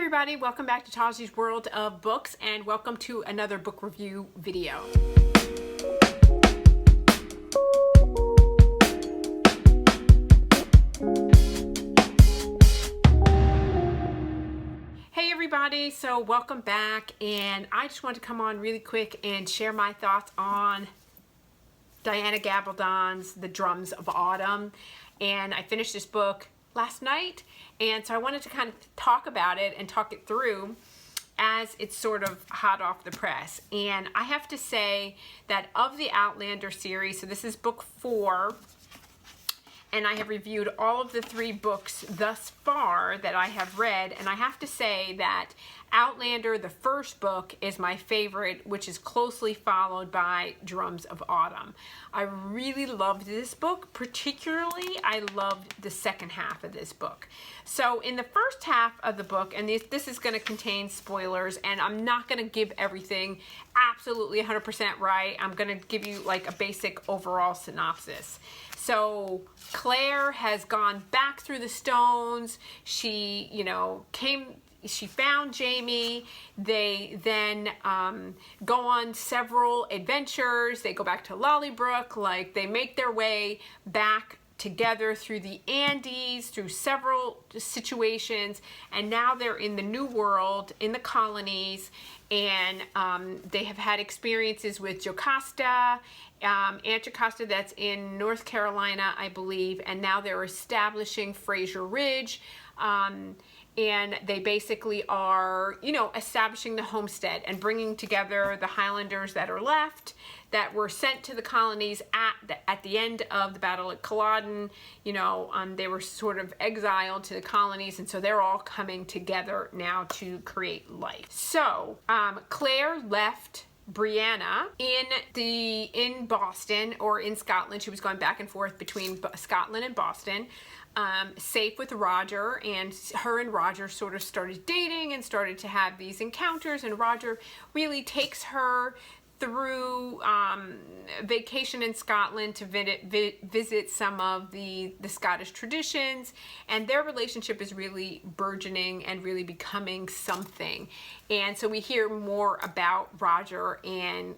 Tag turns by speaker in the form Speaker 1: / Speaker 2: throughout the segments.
Speaker 1: everybody, welcome back to Taji's World of Books and welcome to another book review video. Hey everybody, so welcome back, and I just wanted to come on really quick and share my thoughts on Diana Gabaldon's The Drums of Autumn. And I finished this book last night, and so I wanted to kind of talk about it and talk it through as it's sort of hot off the press. And I have to say that of the Outlander series, so this is book 4, and I have reviewed all of the 3 books thus far that I have read, and I have to say that Outlander, the first book, is my favorite, which is closely followed by Drums of Autumn. I really loved this book. Particularly, I loved the second half of this book. So in the first half of the book, and this is going to contain spoilers, and I'm not going to give everything absolutely 100% right. I'm going to give you like a basic overall synopsis. So Claire has gone back through the stones. She, she found Jamie. They then go on several adventures. They go back to Lollybrook. Like, they make their way back together through the Andes, through several situations, and now they're in the New World, in the colonies, and they have had experiences with Jocasta, Aunt Jocasta, that's in North Carolina, I believe, and now they're establishing Fraser Ridge. And they basically are, establishing the homestead and bringing together the Highlanders that are left, that were sent to the colonies at the end of the Battle at Culloden. They were sort of exiled to the colonies, and so they're all coming together now to create life. So Claire left Brianna in Boston, or in Scotland. She was going back and forth between Scotland and Boston, safe with Roger, and her and Roger sort of started dating and started to have these encounters, and Roger really takes her through vacation in Scotland to visit some of the Scottish traditions, and their relationship is really burgeoning and really becoming something. And so we hear more about Roger and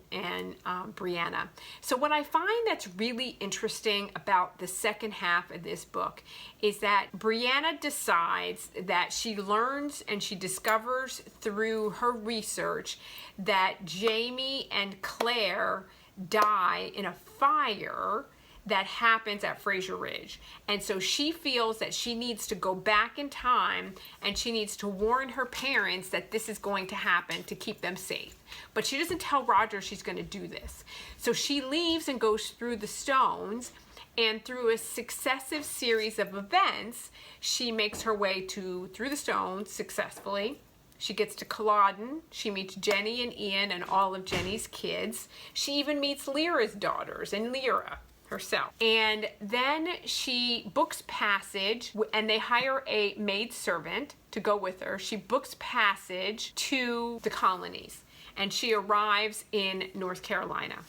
Speaker 1: Brianna. So what I find that's really interesting about the second half of this book is that Brianna decides that she learns and she discovers through her research that Jamie and Claire die in a fire that happens at Fraser Ridge. And so she feels that she needs to go back in time and she needs to warn her parents that this is going to happen to keep them safe. But she doesn't tell Roger she's going to do this. So she leaves and goes through the stones, and through a successive series of events, she makes her way through the stones successfully. She gets to Culloden. She meets Jenny and Ian and all of Jenny's kids. She even meets Lyra's daughters and Lyra herself. And then she books passage, and they hire a maid servant to go with her. She books passage to the colonies, and she arrives in North Carolina.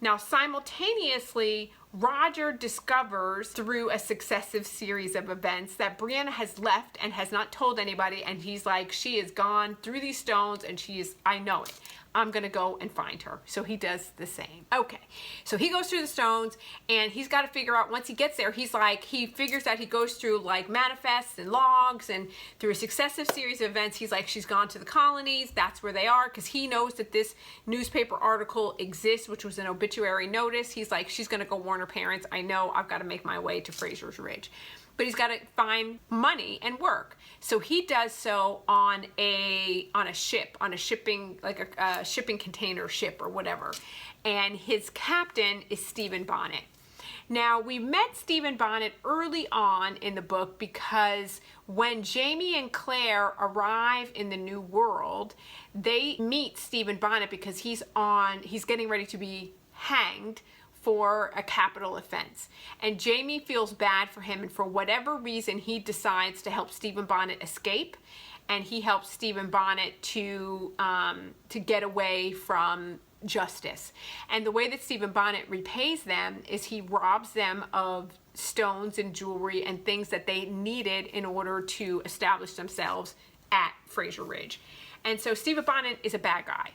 Speaker 1: Now, simultaneously, Roger discovers through a successive series of events that Brianna has left and has not told anybody, and he's like, she is gone through these stones, and I know it. I'm gonna go and find her. So he does the same. Okay, so he goes through the stones, and he's got to figure out, once he gets there, he figures out, he goes through like manifests and logs, and through a successive series of events, he's like, she's gone to the colonies, that's where they are, because he knows that this newspaper article exists, which was an obituary notice. He's like, she's gonna go warn her parents. I know, I've got to make my way to Fraser's Ridge. But he's got to find money and work. So he does so on a ship, on a shipping, like a shipping container ship or whatever. And his captain is Stephen Bonnet. Now, we met Stephen Bonnet early on in the book because when Jamie and Claire arrive in the New World, they meet Stephen Bonnet because he's getting ready to be hanged for a capital offense. And Jamie feels bad for him, and for whatever reason, he decides to help Stephen Bonnet escape, and he helps Stephen Bonnet to get away from justice. And the way that Stephen Bonnet repays them is he robs them of stones and jewelry and things that they needed in order to establish themselves at Fraser Ridge. And so Stephen Bonnet is a bad guy.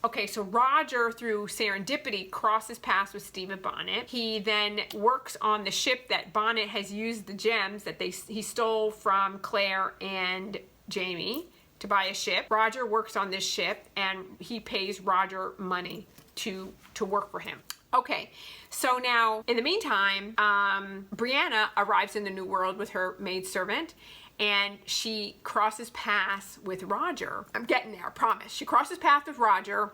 Speaker 1: Okay, so Roger, through serendipity, crosses paths with Stephen Bonnet. He then works on the ship that Bonnet has used the gems that he stole from Claire and Jamie to buy a ship. Roger works on this ship, and he pays Roger money to work for him. Okay, so now, in the meantime, Brianna arrives in the New World with her maidservant, and she crosses paths with Roger. I'm getting there, I promise. She crosses paths with Roger,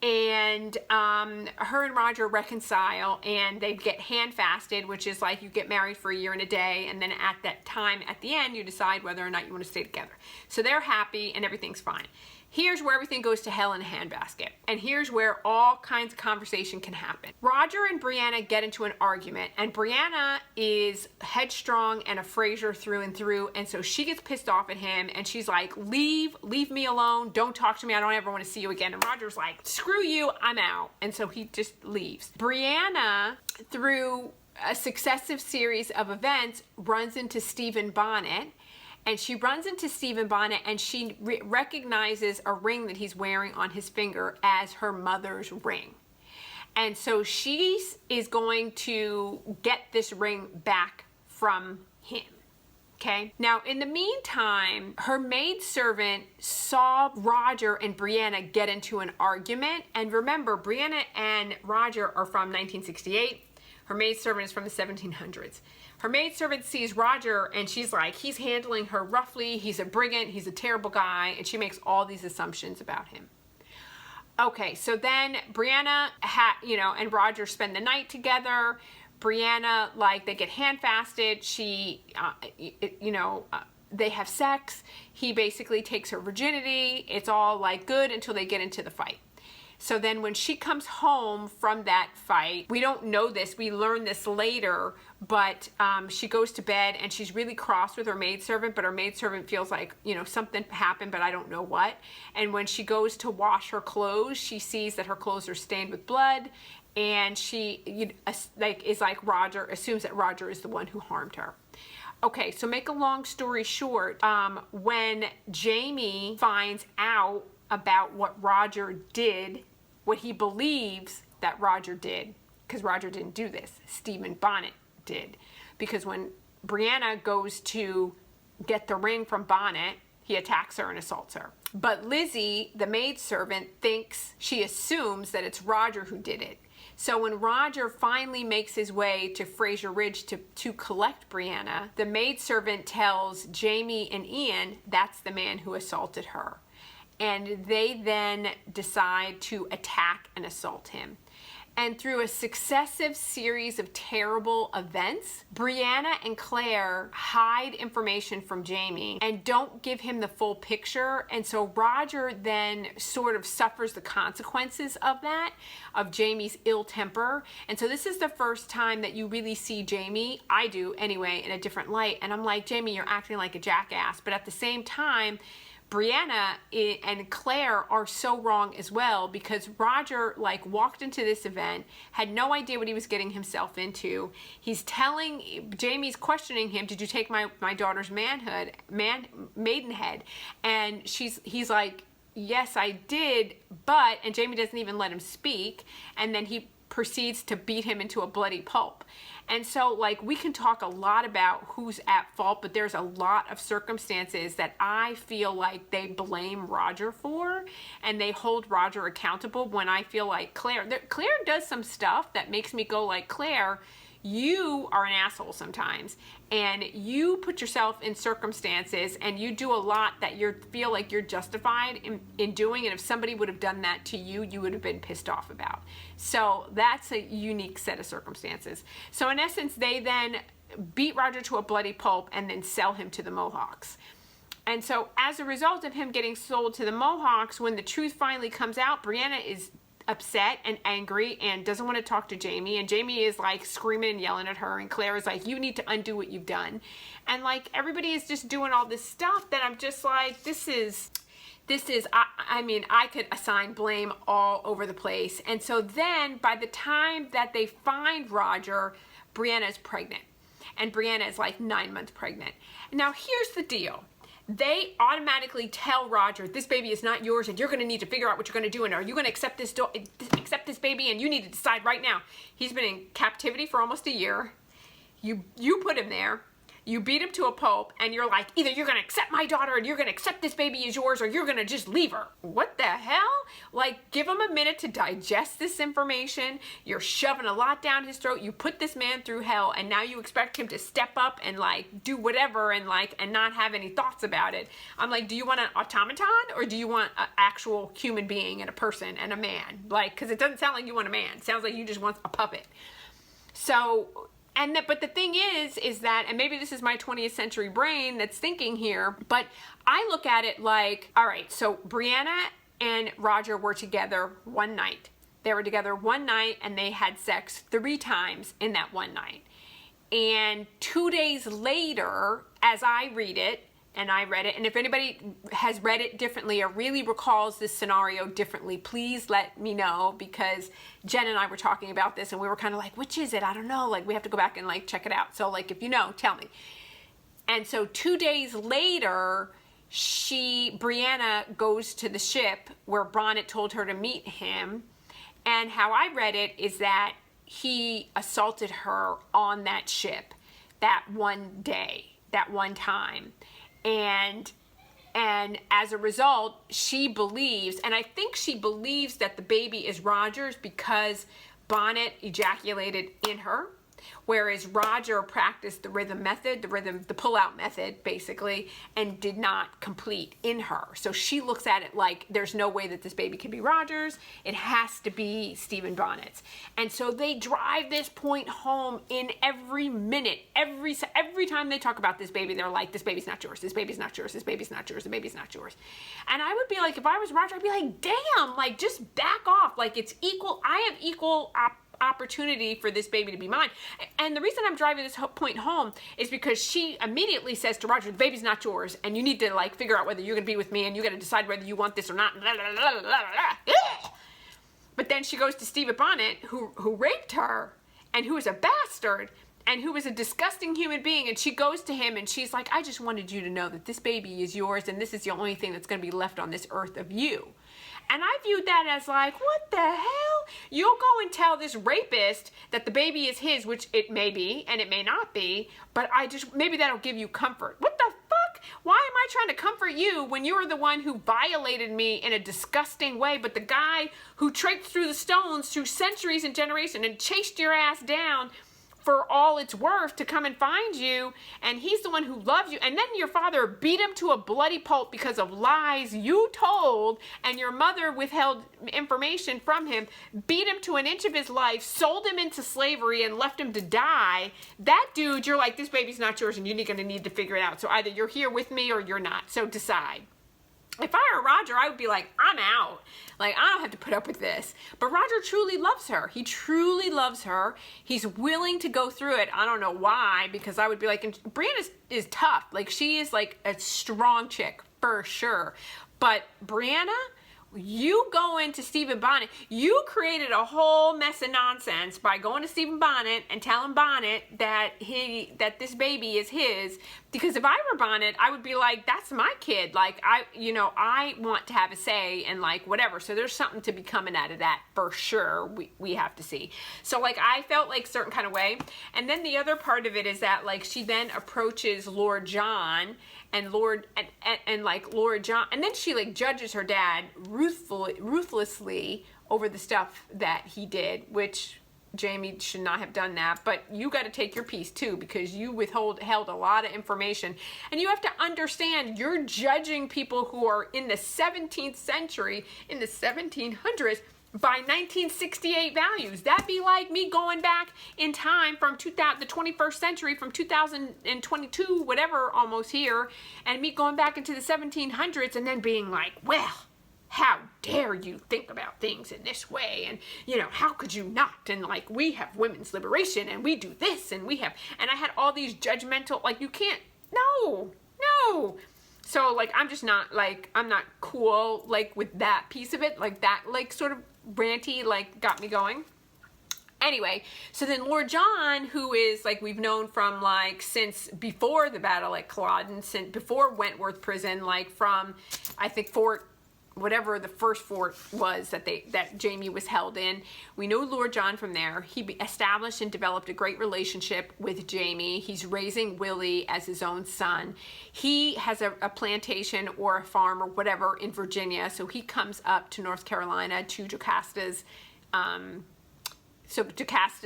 Speaker 1: and her and Roger reconcile, and they get hand-fasted, which is like you get married for a year and a day, and then at that time, at the end, you decide whether or not you want to stay together. So they're happy, and everything's fine. Here's where everything goes to hell in a handbasket. And here's where all kinds of conversation can happen. Roger and Brianna get into an argument, and Brianna is headstrong and a Fraser through and through, and so she gets pissed off at him, and she's like, leave me alone, don't talk to me, I don't ever want to see you again. And Roger's like, screw you, I'm out. And so he just leaves. Brianna, through a successive series of events, runs into Stephen Bonnet. And she runs into Stephen Bonnet, and she recognizes a ring that he's wearing on his finger as her mother's ring. And so she is going to get this ring back from him. Okay? Now, in the meantime, her maidservant saw Roger and Brianna get into an argument. And remember, Brianna and Roger are from 1968. Her maidservant is from the 1700s. Her maidservant sees Roger, and she's like, he's handling her roughly, he's a brigand, he's a terrible guy, and she makes all these assumptions about him. Okay, so then Brianna, and Roger spend the night together. Brianna, they get hand-fasted. They have sex. He basically takes her virginity. It's all, good until they get into the fight. So then when she comes home from that fight, we don't know this, we learn this later, but she goes to bed and she's really cross with her maidservant, but her maidservant feels like, something happened, but I don't know what. And when she goes to wash her clothes, she sees that her clothes are stained with blood, and she Roger, assumes that Roger is the one who harmed her. Okay, so make a long story short, when Jamie finds out about what Roger did, what he believes that Roger did, because Roger didn't do this, Stephen Bonnet did. Because when Brianna goes to get the ring from Bonnet, he attacks her and assaults her. But Lizzie, the maidservant, she assumes that it's Roger who did it. So when Roger finally makes his way to Fraser Ridge to collect Brianna, the maidservant tells Jamie and Ian that's the man who assaulted her. And they then decide to attack and assault him. And through a successive series of terrible events, Brianna and Claire hide information from Jamie and don't give him the full picture. And so Roger then sort of suffers the consequences of that, of Jamie's ill temper. And so this is the first time that you really see Jamie, I do anyway, in a different light. And I'm like, Jamie, you're acting like a jackass. But at the same time, Brianna and Claire are so wrong as well, because Roger walked into this event, had no idea what he was getting himself into. Jamie's questioning him, did you take my daughter's maidenhead? And he's like, yes, I did, and Jamie doesn't even let him speak, and then he proceeds to beat him into a bloody pulp. And so, we can talk a lot about who's at fault, but there's a lot of circumstances that I feel like they blame Roger for, and they hold Roger accountable, when I feel like Claire does some stuff that makes me go Claire, you are an asshole sometimes, and you put yourself in circumstances, and you do a lot that you feel like you're justified in doing, and if somebody would have done that to you, you would have been pissed off about. So that's a unique set of circumstances. So in essence, they then beat Roger to a bloody pulp and then sell him to the Mohawks. And so as a result of him getting sold to the Mohawks, when the truth finally comes out, Brianna is upset and angry and doesn't want to talk to Jamie, and Jamie is screaming and yelling at her, and Claire is like, you need to undo what you've done. And everybody is just doing all this stuff that I'm just like, this is I could assign blame all over the place. And so then by the time that they find Roger, Brianna is pregnant, and Brianna is 9 months pregnant. Now here's the deal. they automatically tell Roger, this baby is not yours and you're going to need to figure out what you're going to do, and are you going to accept this baby, and you need to decide right now. He's been in captivity for almost a year. You put him there. You beat him to a pulp, and you're like, either you're going to accept my daughter and you're going to accept this baby as yours, or you're going to just leave her. What the hell? Like, give him a minute to digest this information. You're shoving a lot down his throat. You put this man through hell, and now you expect him to step up and like do whatever and not have any thoughts about it. I'm like, do you want an automaton, or do you want an actual human being and a person and a man? Like, because it doesn't sound like you want a man. It sounds like you just want a puppet. So... but the thing is that, and maybe this is my 20th century brain that's thinking here, but I look at it like, all right, so Brianna and Roger were together one night. They were together one night, and they had sex 3 times in that one night. And 2 days later, as I read it, and I read it, and if anybody has read it differently or really recalls this scenario differently, please let me know, because Jen and I were talking about this and we were kind of like, which is it? I don't know. Like, we have to go back and like check it out. So like, if you know, tell me. And so 2 days later, Brianna goes to the ship where Bonnet told her to meet him. And how I read it is that he assaulted her on that ship that one day, that one time. And as a result, she believes, and I think she believes that the baby is Roger's because Bonnet ejaculated in her, whereas Roger practiced the rhythm method, the pull-out method, basically, and did not complete in her. So she looks at it like there's no way that this baby can be Roger's. It has to be Stephen Bonnet's. And so they drive this point home in every minute. Every time they talk about this baby, they're like, this baby's not yours. This baby's not yours. This baby's not yours. The baby's not yours. And I would be like, if I was Roger, I'd be like, damn, like, just back off. Like, it's equal. I have equal opportunity for this baby to be mine. And the reason I'm driving this point home is because she immediately says to Roger, the baby's not yours, and you need to like figure out whether you're gonna be with me, and you gotta decide whether you want this or not. But then she goes to Stephen Bonnet, who raped her and who is a bastard and who is a disgusting human being, and she goes to him and she's like, I just wanted you to know that this baby is yours, and this is the only thing that's gonna be left on this earth of you. And I viewed that as like, what the hell? You'll go and tell this rapist that the baby is his, which it may be and it may not be, but maybe that'll give you comfort. What the fuck? Why am I trying to comfort you when you were the one who violated me in a disgusting way, but the guy who traipsed through the stones through centuries and generations and chased your ass down for all it's worth to come and find you, and he's the one who loves you, and then your father beat him to a bloody pulp because of lies you told, and your mother withheld information from him, beat him to an inch of his life, sold him into slavery, and left him to die. That dude, you're like, this baby's not yours, and you're gonna need to figure it out. So either you're here with me or you're not. So decide. If I were Roger, I would be like, I'm out. Like, I don't have to put up with this. But Roger truly loves her. He truly loves her. He's willing to go through it. I don't know why, because I would be like, and Brianna is tough. Like, she is like a strong chick, for sure. But Brianna, you go into Stephen Bonnet, you created a whole mess of nonsense by going to Stephen Bonnet and telling Bonnet that this baby is his. Because if I were Bonnet, I would be like, that's my kid. Like, I want to have a say and like whatever. So there's something to be coming out of that for sure. We have to see. So like, I felt like certain kind of way. And then the other part of it is that like, she then approaches Lord John and Lord John, and then she like judges her dad ruthlessly over the stuff that he did, which Jamie should not have done that. But you got to take your piece too, because you held a lot of information, and you have to understand you're judging people who are in the 17th century, in the 1700s, by 1968 values. That'd be like me going back in time from the 21st century, from 2022, whatever, almost here, and me going back into the 1700s and then being like, well, how dare you think about things in this way, and how could you not, and like, we have women's liberation and we do this and we have, and I had all these judgmental, like, you can't, no. So like, I'm just not like, I'm not cool like with that piece of it, like that like sort of ranty like got me going. Anyway, so then Lord John, who is like we've known from like since before the battle at Culloden, since before Wentworth Prison, like from I think Fort whatever the first fort was that Jamie was held in. We know Lord John from there. He established and developed a great relationship with Jamie. He's raising Willie as his own son. He has a plantation or a farm or whatever in Virginia, so he comes up to North Carolina to Jocasta's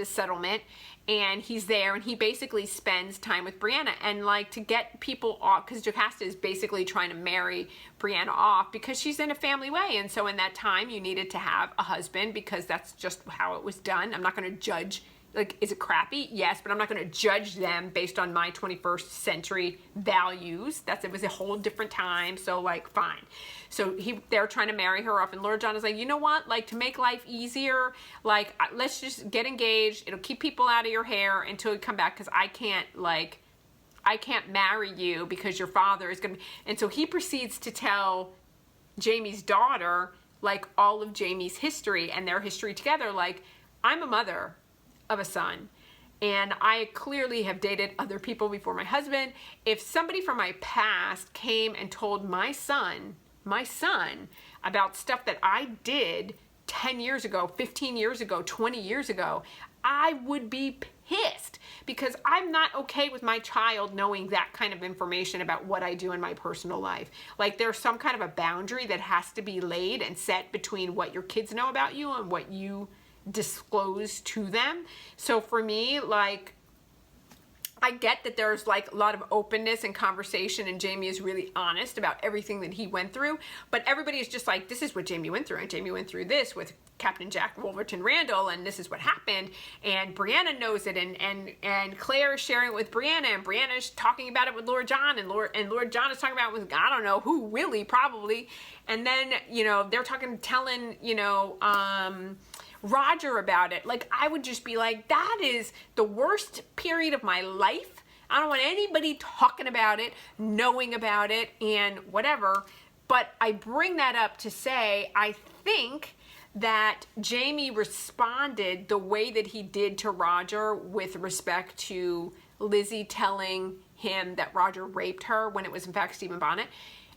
Speaker 1: settlement, and he's there, and he basically spends time with Brianna, and like to get people off, because Jocasta is basically trying to marry Brianna off because she's in a family way, and so in that time you needed to have a husband because that's just how it was done. I'm not going to judge, like, is it crappy? Yes, but I'm not going to judge them based on my 21st century values. It was a whole different time, so like fine. So they're trying to marry her off, and Lord John is like, you know what, like to make life easier, like let's just get engaged. It'll keep people out of your hair until you come back, because I can't marry you because your father is gonna be. And so he proceeds to tell Jamie's daughter like all of Jamie's history and their history together. Like, I'm a mother of a son, and I clearly have dated other people before my husband. If somebody from my past came and told my son about stuff that I did 10 years ago, 15 years ago, 20 years ago, I would be pissed, because I'm not okay with my child knowing that kind of information about what I do in my personal life. Like, there's some kind of a boundary that has to be laid and set between what your kids know about you and what you disclose to them. So for me, like, I get that there's like a lot of openness and conversation, and Jamie is really honest about everything that he went through, but everybody is just like, this is what Jamie went through, and Jamie went through this with Captain Jack Wolverton Randall, and this is what happened, and Brianna knows it, and Claire is sharing it with Brianna, and Brianna is talking about it with Lord John, and Lord John is talking about it with, I don't know who, Willie probably, and then, you know, they're telling, you know, Roger about it. Like, I would just be like, that is the worst period of my life. I don't want anybody talking about it, knowing about it, and whatever. But I bring that up to say, I think that Jamie responded the way that he did to Roger with respect to Lizzie telling him that Roger raped her when it was in fact Stephen Bonnet.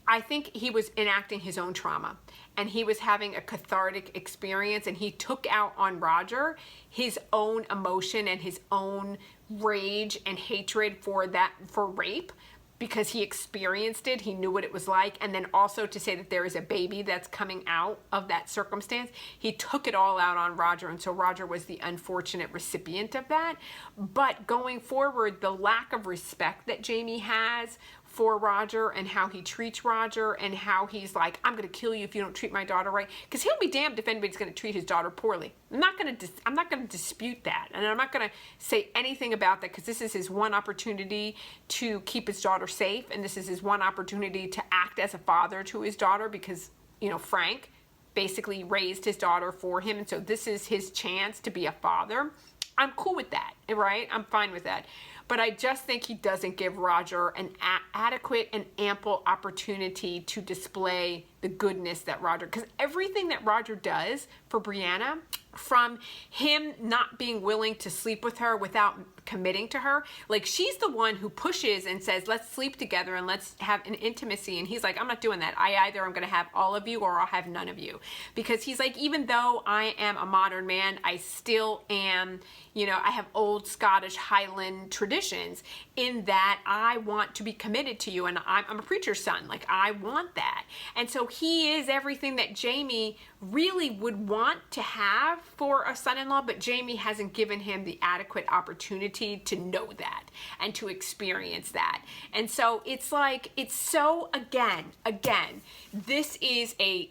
Speaker 1: I think he was enacting his own trauma, and he was having a cathartic experience, and he took out on Roger his own emotion and his own rage and hatred for rape, because he experienced it, he knew what it was like, and then also to say that there is a baby that's coming out of that circumstance, he took it all out on Roger, and so Roger was the unfortunate recipient of that. But going forward, the lack of respect that Jamie has for Roger, and how he treats Roger, and how he's like, I'm going to kill you if you don't treat my daughter right, because he'll be damned if anybody's going to treat his daughter poorly. I'm not going to dispute that, and I'm not going to say anything about that, because this is his one opportunity to keep his daughter safe, and this is his one opportunity to act as a father to his daughter, because, you know, Frank basically raised his daughter for him, and so this is his chance to be a father. I'm cool with that, right? I'm fine with that. But I just think he doesn't give Roger an adequate and ample opportunity to display the goodness that Roger, because everything that Roger does for Brianna, from him not being willing to sleep with her without committing to her, like, she's the one who pushes and says, let's sleep together and let's have an intimacy, and he's like, I'm not doing that. I either am going to have all of you or I'll have none of you, because he's like, even though I am a modern man, I still am, you know, I have old Scottish Highland traditions in that I want to be committed to you, and I'm a preacher's son, like, I want that. And so he is everything that Jamie really would want to have for a son-in-law, but Jamie hasn't given him the adequate opportunity to know that and to experience that. And so it's like, it's so, again, this is a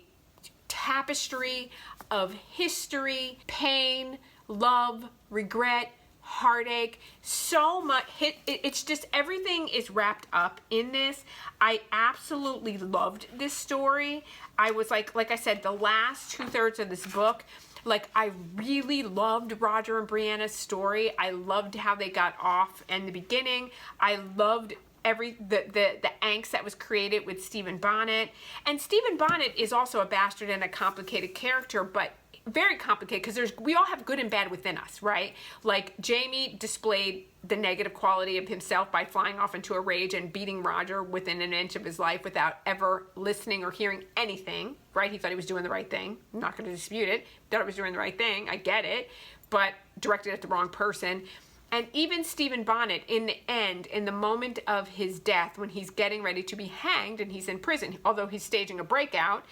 Speaker 1: tapestry of history, pain, love, regret, heartache, so much. It's just, everything is wrapped up in this. I absolutely loved this story. I was like I said, the last 2/3 of this book, like, I really loved Roger and Brianna's story. I loved how they got off in the beginning. I loved the angst that was created with Stephen Bonnet. And Stephen Bonnet is also a bastard and a complicated character, but very complicated because we all have good and bad within us, right? Like Jamie displayed the negative quality of himself by flying off into a rage and beating Roger within an inch of his life without ever listening or hearing anything, right? He thought he was doing the right thing. I'm not going to dispute it. Thought he was doing the right thing. I get it, but directed at the wrong person. And even Stephen Bonnet, in the end, in the moment of his death, when he's getting ready to be hanged and he's in prison, although he's staging a breakout,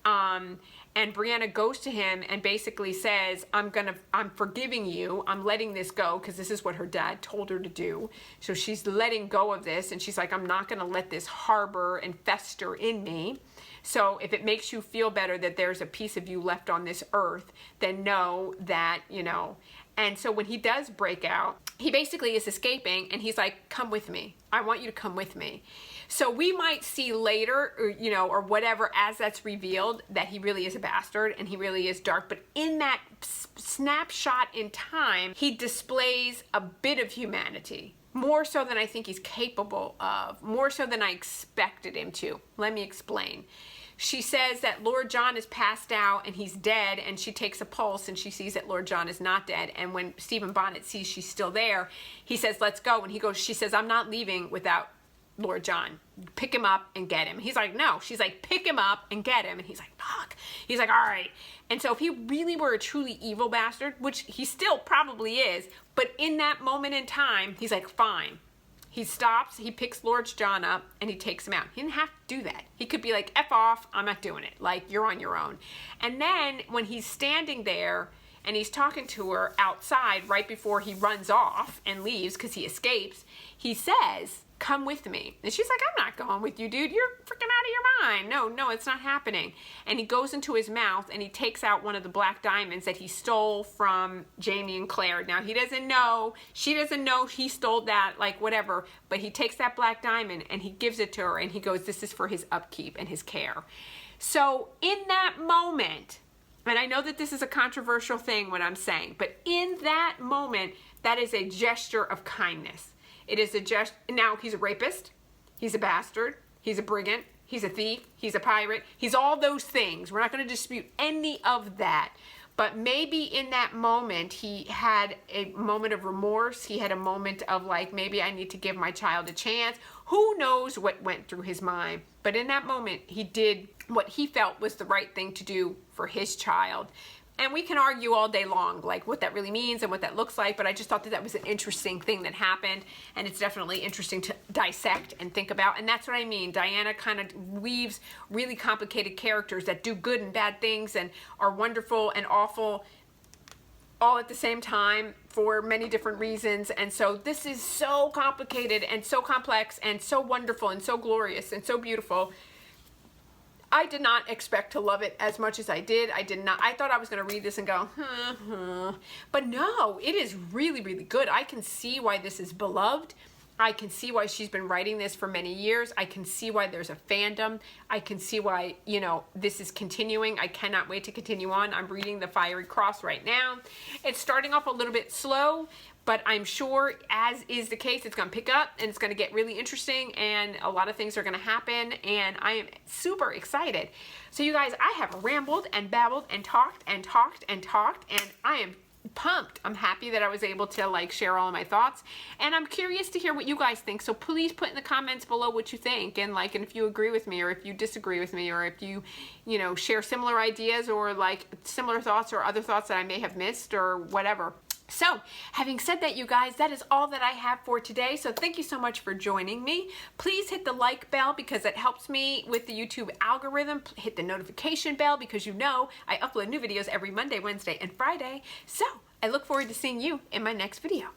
Speaker 1: and Brianna goes to him and basically says, I'm forgiving you. I'm letting this go because this is what her dad told her to do. So she's letting go of this, and she's like, I'm not going to let this harbor and fester in me. So if it makes you feel better that there's a piece of you left on this earth, then know that, you know. And so when he does break out, he basically is escaping, and he's like, come with me. I want you to come with me. So we might see later, or, you know, or whatever, as that's revealed, that he really is a bastard and he really is dark. But in that snapshot in time, he displays a bit of humanity. More so than I think he's capable of. More so than I expected him to. Let me explain. She says that Lord John is passed out and he's dead, and she takes a pulse and she sees that Lord John is not dead. And when Stephen Bonnet sees she's still there, he says, let's go. And he goes, she says, I'm not leaving without Lord John. Pick him up and get him. He's like, no. She's like, pick him up and get him. And he's like, fuck. He's like, all right. And so if he really were a truly evil bastard, which he still probably is, but in that moment in time, he's like, fine. He stops, he picks Lord John up, and he takes him out. He didn't have to do that. He could be like, F off, I'm not doing it. Like, you're on your own. And then when he's standing there and he's talking to her outside right before he runs off and leaves because he escapes, he says, come with me. And she's like, I'm not going with you, dude. You're freaking out of your mind. No, it's not happening. And he goes into his mouth and he takes out one of the black diamonds that he stole from Jamie and Claire. Now, he doesn't know, she doesn't know he stole that, like whatever, but he takes that black diamond and he gives it to her, and he goes, this is for his upkeep and his care. So in that moment, and I know that this is a controversial thing what I'm saying, but in that moment, that is a gesture of kindness. It is a gesture. Now, he's a rapist, he's a bastard, he's a brigand, he's a thief, he's a pirate, he's all those things. We're not going to dispute any of that. But maybe in that moment, he had a moment of remorse. He had a moment of like, maybe I need to give my child a chance. Who knows what went through his mind? But in that moment, he did what he felt was the right thing to do for his child. And we can argue all day long, like what that really means and what that looks like, but I just thought that that was an interesting thing that happened, and it's definitely interesting to dissect and think about, and that's what I mean. Diana kind of weaves really complicated characters that do good and bad things and are wonderful and awful all at the same time for many different reasons, and so this is so complicated and so complex and so wonderful and so glorious and so beautiful. I did not expect to love it as much as I did. I thought I was going to read this and go, but no, it is really, really good. I can see why this is beloved. I can see why she's been writing this for many years. I can see why there's a fandom. I can see why, you know, this is continuing. I cannot wait to continue on. I'm reading The Fiery Cross right now. It's starting off a little bit slow, but I'm sure, as is the case, it's going to pick up and it's going to get really interesting, and a lot of things are going to happen, and I am super excited. So you guys, I have rambled and babbled and talked and talked and talked, and I am pumped. I'm happy that I was able to like share all of my thoughts, and I'm curious to hear what you guys think. So please put in the comments below what you think, and like, and if you agree with me or if you disagree with me, or if you know, share similar ideas or like similar thoughts or other thoughts that I may have missed or whatever. So, having said that, you guys, that is all that I have for today. So thank you so much for joining me. Please hit the like bell because it helps me with the YouTube algorithm. Hit the notification bell because you know I upload new videos every Monday, Wednesday, and Friday. So I look forward to seeing you in my next video.